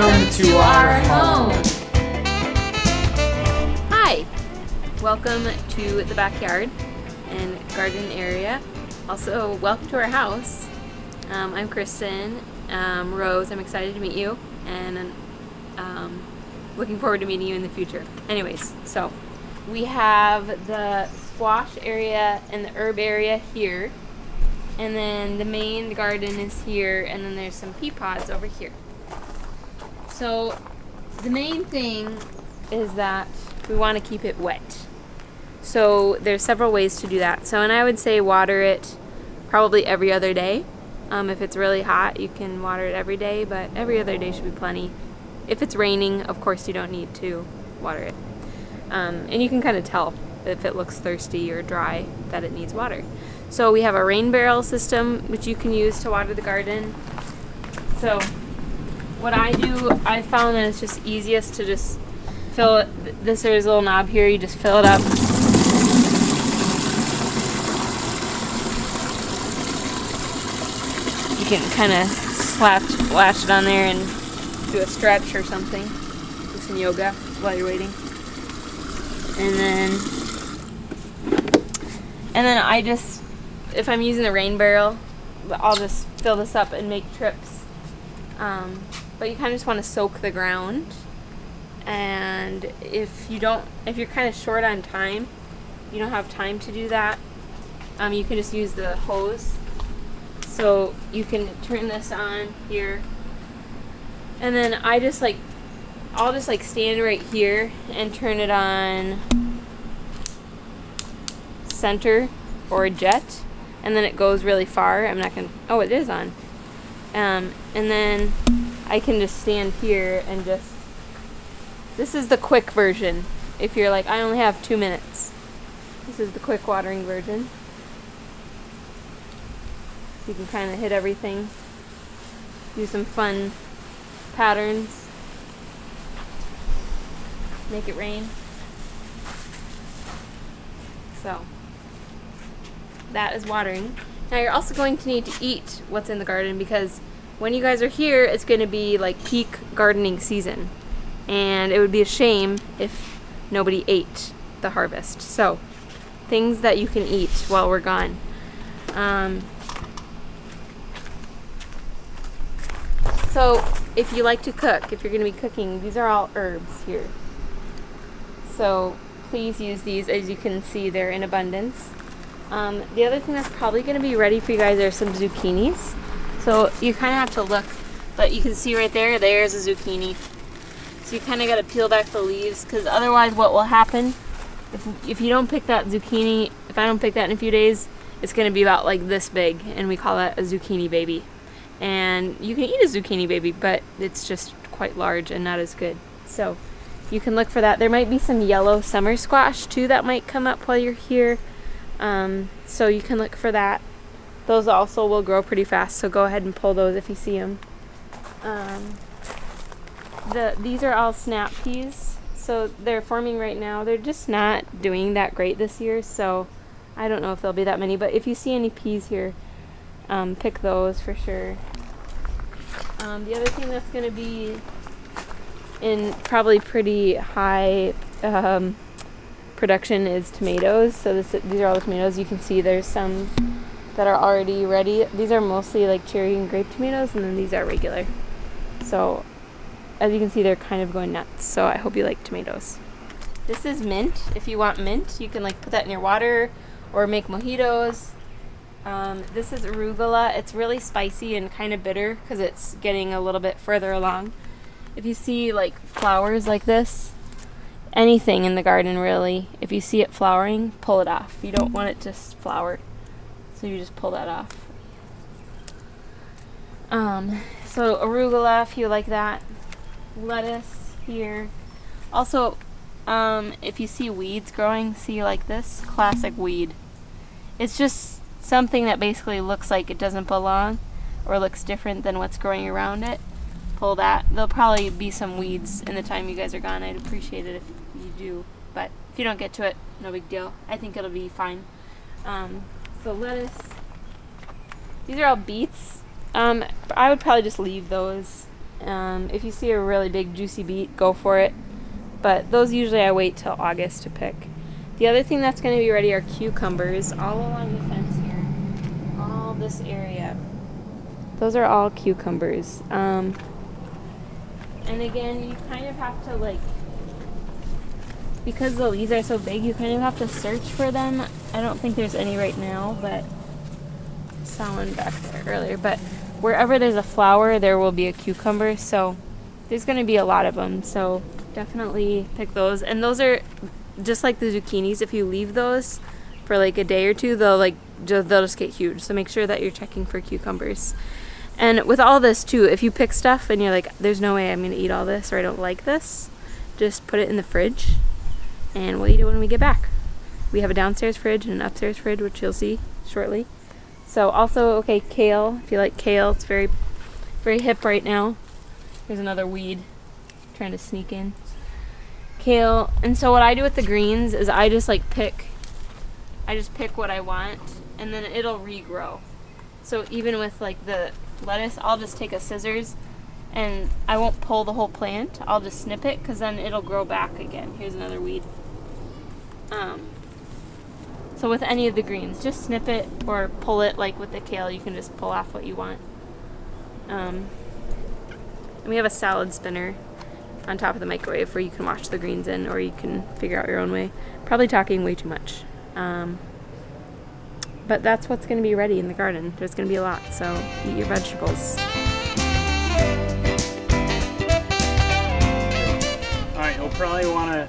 Welcome to our home. Hi, welcome to the backyard and garden area. Also, welcome to our house. I'm Kristen. Rose, I'm excited to meet you, and looking forward to meeting you in the future. Anyways, so we have the squash area and the herb area here, and then the main garden is here, and then there's some pea pods over here. So the main thing is that we want to keep it wet. So there's several ways to do that. So, and I would say water it probably every other day. If it's really hot, you can water it every day, but every other day should be plenty. If it's raining, of course, you don't need to water it. And you can kind of tell if it looks thirsty or dry that it needs water. So we have a rain barrel system, which you can use to water the garden. So what I do, I found that it's just easiest to just fill it. There's a little knob here, you just fill it up. You can kind of splash it on there and do a stretch or something. Do some yoga while you're waiting. And then I just, if I'm using the rain barrel, I'll just fill this up and make trips. But you kind of just want to soak the ground. And if you're kind of short on time, you don't have time to do that, you can just use the hose. So you can turn this on here, and then I'll just stand right here and turn it on center or jet, and then it goes really far. I'm not gonna, oh, it is on. And then I can just stand here and this is the quick version. If you're like, I only have 2 minutes. This is the quick watering version. You can kind of hit everything. Do some fun patterns. Make it rain. So, that is watering. Now you're also going to need to eat what's in the garden, because when you guys are here, it's going to be like peak gardening season. And it would be a shame if nobody ate the harvest. So, things that you can eat while we're gone. So, if you like to cook, if you're going to be cooking, these are all herbs here. So, please use these. As you can see, they're in abundance. The other thing that's probably going to be ready for you guys are some zucchinis. So, you kind of have to look, but you can see right there, there's a zucchini. So, you kind of got to peel back the leaves, because otherwise what will happen, if you don't pick that zucchini, if I don't pick that in a few days, it's going to be about like this big, and we call that a zucchini baby. And you can eat a zucchini baby, but it's just quite large and not as good. So you can look for that. There might be some yellow summer squash too that might come up while you're here. So you can look for that. Those also will grow pretty fast, so go ahead and pull those if you see them. These are all snap peas. So they're forming right now. They're just not doing that great this year, so I don't know if there'll be that many. But if you see any peas here, pick those for sure. The other thing that's going to be in probably pretty high production is tomatoes. So these are all the tomatoes. You can see there's some that are already ready. These are mostly like cherry and grape tomatoes, and then these are regular. So as you can see, they're kind of going nuts. So I hope you like tomatoes. This is mint. If you want mint, you can like put that in your water or make mojitos. This is arugula. It's really spicy and kind of bitter because it's getting a little bit further along. If you see like flowers like this, anything in the garden really, if you see it flowering, pull it off. You don't want it to flower, so you just pull that off. So arugula, if you like that. Lettuce here. Also, if you see weeds growing, see like this classic weed. It's just something that basically looks like it doesn't belong or looks different than what's growing around it. Pull that. There'll probably be some weeds in the time you guys are gone. I'd appreciate it if you do, but if you don't get to it, no big deal. I think it'll be fine. So lettuce. These are all beets. I would probably just leave those If you see a really big juicy beet, go for it. But those usually I wait till August to pick. The other thing that's going to be ready are cucumbers all along the fence here. All this area. Those are all cucumbers. And again, you kind of have to like, because the leaves are so big, you kind of have to search for them. I don't think there's any right now, but I saw one back there earlier. But wherever there's a flower, there will be a cucumber. So there's going to be a lot of them. So definitely pick those. And those are just like the zucchinis. If you leave those for like a day or two, they'll just get huge. So make sure that you're checking for cucumbers. And with all this too, if you pick stuff and you're like, there's no way I'm going to eat all this, or I don't like this, just put it in the fridge and we'll eat it when we get back. We have a downstairs fridge and an upstairs fridge, which you'll see shortly. So also, okay, kale. If you like kale, it's very, very hip right now. There's another weed trying to sneak in. Kale. And so what I do with the greens is I just pick what I want, and then it'll regrow. So even with like the lettuce, I'll just take a scissors and I won't pull the whole plant. I'll just snip it because then it'll grow back again. Here's another weed. So with any of the greens, just snip it or pull it. Like with the kale, you can just pull off what you want. And we have a salad spinner on top of the microwave where you can wash the greens in, or you can figure out your own way. Probably talking way too much. But that's what's going to be ready in the garden. There's going to be a lot, so eat your vegetables. Alright, you'll probably want to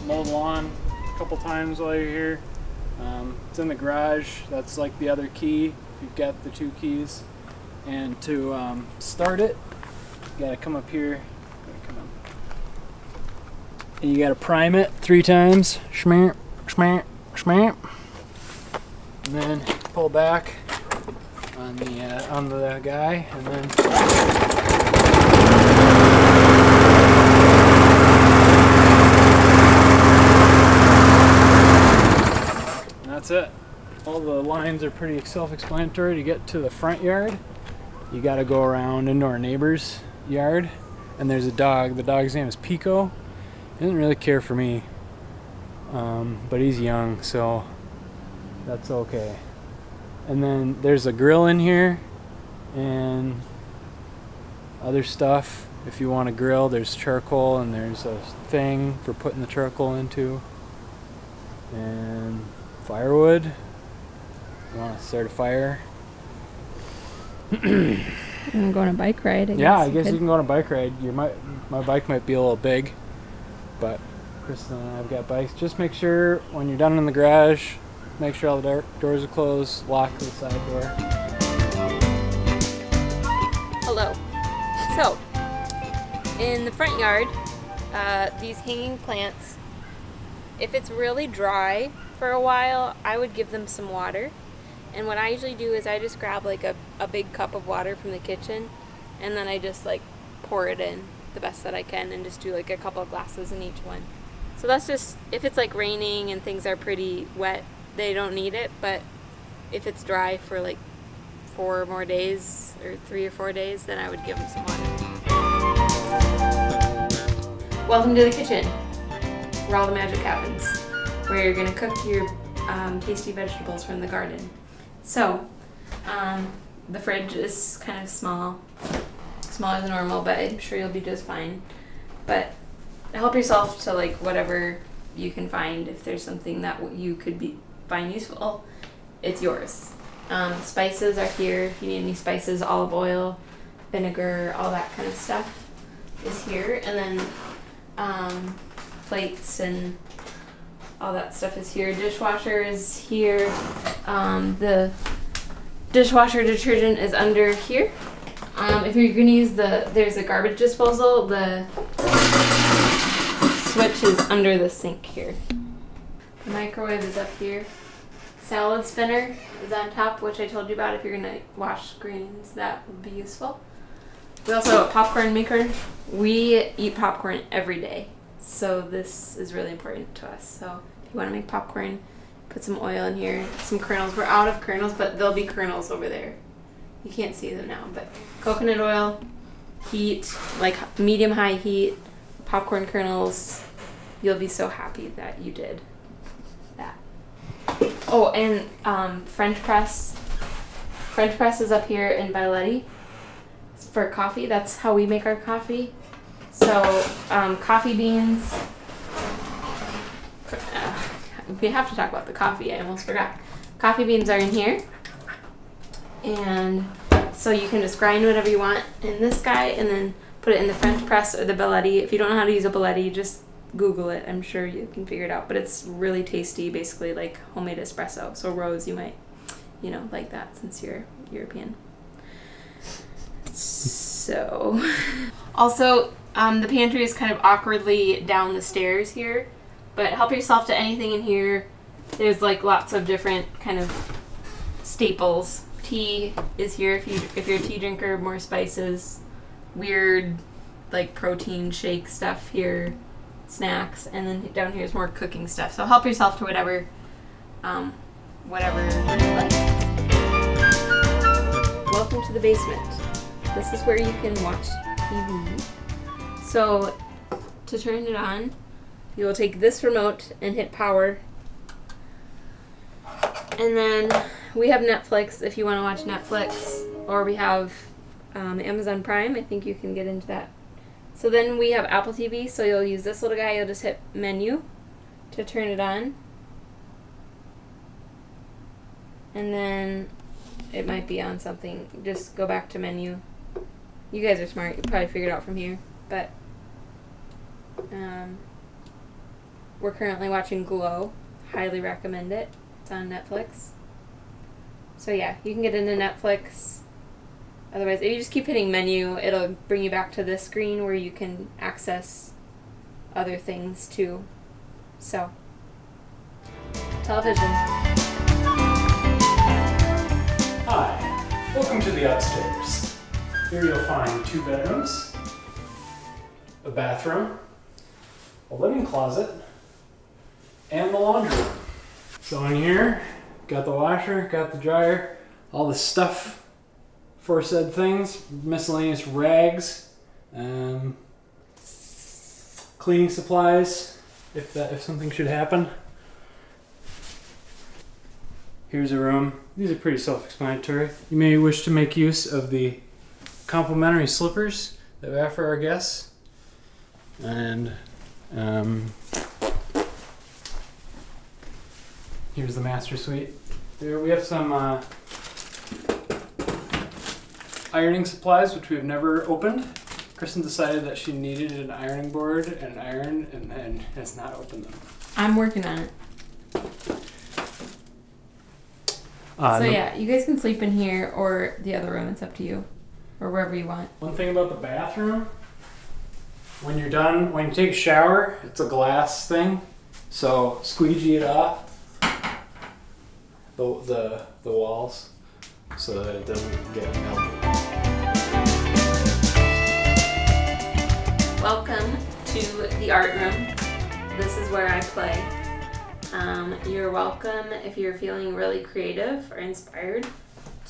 mow the lawn a couple times while you're here. It's in the garage. That's like the other key, if you've got the two keys. And to start it, you gotta come up here. And you gotta prime it 3 times. Schmamp, schmamp, schmamp. And then pull back on the guy, and then that's it. All the lines are pretty self-explanatory. To get to the front yard, you got to go around into our neighbor's yard, and there's a dog. The dog's name is Pico. He doesn't really care for me, but he's young, so that's okay. And then there's a grill in here and other stuff. If you want to grill, there's charcoal, and there's a thing for putting the charcoal into, and firewood. You want to start a fire? I'm going on a bike ride. I guess you can go on a bike ride. My bike might be a little big, but Kristen and I have got bikes. Just make sure when you're done in the garage, make sure all the doors are closed, lock the side door. Hello. So, in the front yard, these hanging plants, if it's really dry for a while, I would give them some water. And what I usually do is I just grab like a big cup of water from the kitchen, and then I just pour it in the best that I can, and just do like a couple of glasses in each one. So that's just, if it's raining and things are pretty wet, they don't need it. But if it's dry for 4 more days or 3 or 4 days, then I would give them some water. Welcome to the kitchen, where all the magic happens, where you're gonna cook your tasty vegetables from the garden. So, the fridge is kind of smaller than normal, but I'm sure you'll be just fine. But help yourself to whatever you can find. If there's something that you could find useful, it's yours. Spices are here. If you need any spices, olive oil, vinegar, all that kind of stuff is here. And then plates and all that stuff is here. Dishwasher is here. The dishwasher detergent is under here. If you're going to use there's a garbage disposal, the switch is under the sink here. The microwave is up here. Salad spinner is on top, which I told you about. If you're going to wash greens, that would be useful. We also have a popcorn maker. We eat popcorn every day, so this is really important to us. So if you want to make popcorn, put some oil in here, some kernels. We're out of kernels, but there'll be kernels over there. You can't see them now, but coconut oil, heat, like medium-high heat, popcorn kernels. You'll be so happy that you did that. Oh, and French press. French press is up here in Violetti for coffee. That's how we make our coffee. So, coffee beans. We have to talk about the coffee. I almost forgot. Coffee beans are in here. And so you can just grind whatever you want in this guy and then put it in the French press or the Belletti. If you don't know how to use a Belletti, just Google it. I'm sure you can figure it out. But it's really tasty, basically like homemade espresso. So Rose, you might, like that since you're European. So, also, the pantry is kind of awkwardly down the stairs here. But help yourself to anything in here. There's like lots of different kind of staples. Tea is here if you're a tea drinker. More spices, weird like protein shake stuff here, snacks, and then down here is more cooking stuff. So help yourself to whatever you like. Welcome to the basement. This is where you can watch TV. So to turn it on, you will take this remote and hit power. And then we have Netflix if you want to watch Netflix. Or we have Amazon Prime. I think you can get into that. So then we have Apple TV. So you'll use this little guy. You'll just hit menu to turn it on. And then it might be on something. Just go back to menu. You guys are smart. You probably figured it out from here. But we're currently watching Glow. Highly recommend it. It's on Netflix. So yeah, you can get into Netflix. Otherwise, if you just keep hitting menu, it'll bring you back to this screen where you can access other things too. So, television. Hi, welcome to the upstairs. Here you'll find 2 bedrooms, a bathroom, a linen closet, and the laundry room. So in here, got the washer, got the dryer, all the stuff for said things, miscellaneous rags, cleaning supplies, if something should happen. Here's a room. These are pretty self-explanatory. You may wish to make use of the complimentary slippers that we have for our guests. And here's the master suite. There we have some ironing supplies, which we have never opened. Kristen decided that she needed an ironing board and an iron, and then has not opened them. I'm working on it. So yeah, you guys can sleep in here or the other room. It's up to you, or wherever you want. One thing about the bathroom, when you're done, when you take a shower, it's a glass thing, so squeegee it off the walls so that it doesn't get melted. Welcome to the art room. This is where I play. You're welcome if you're feeling really creative or inspired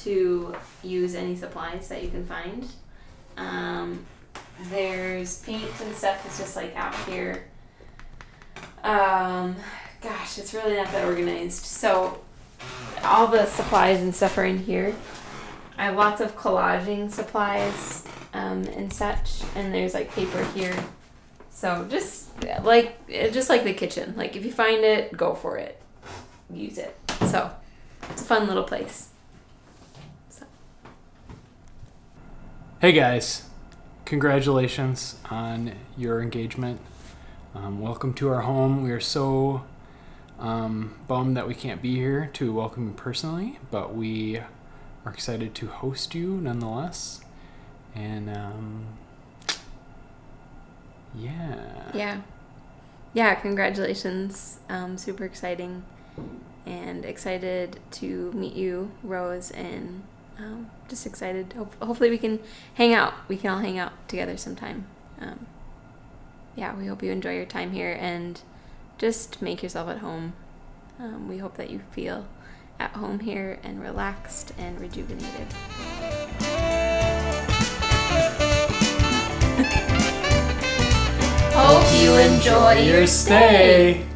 to use any supplies that you can find. There's paint and stuff that's just like out here. Gosh, it's really not that organized. So all the supplies and stuff are in here. I have lots of collaging supplies and such, and there's like paper here. So just like the kitchen. Like if you find it, go for it. Use it. So it's a fun little place. So. Hey guys, congratulations on your engagement. Welcome to our home. We are so bummed that we can't be here to welcome you personally, but we are excited to host you nonetheless. And yeah, congratulations. Super exciting, and excited to meet you, Rose, and just excited. Hopefully we can hang out. We can all hang out together sometime. We hope you enjoy your time here and just make yourself at home. We hope that you feel at home here and relaxed and rejuvenated. enjoy your stay.